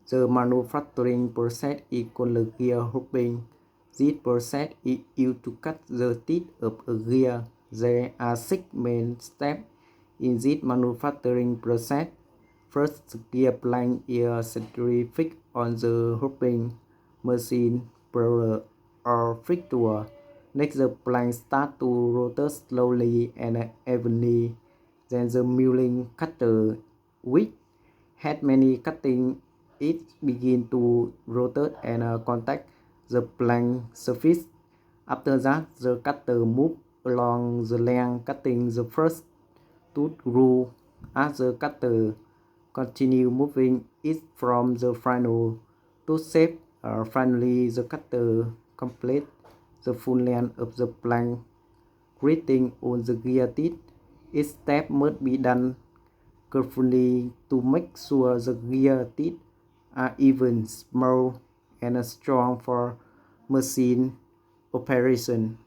The manufacturing process is called gear hopping. This process is used to cut the teeth of a gear. There are 6 main steps in this manufacturing process. First, the gear plank is centrally fixed on the hopping machine propeller or fixture. Next, the plank starts to rotate slowly and evenly. Then the milling cutter, which has many cutting it begin to rotate and contact the plank surface. After that, the cutter moves along the length cutting the first tooth groove. As the cutter continue moving it from the final tooth shape, finally the cutter completes the full length of the plank gritting on the gear teeth. Each step must be done carefully to make sure the gear teeth are even, smooth, and strong for machine operation.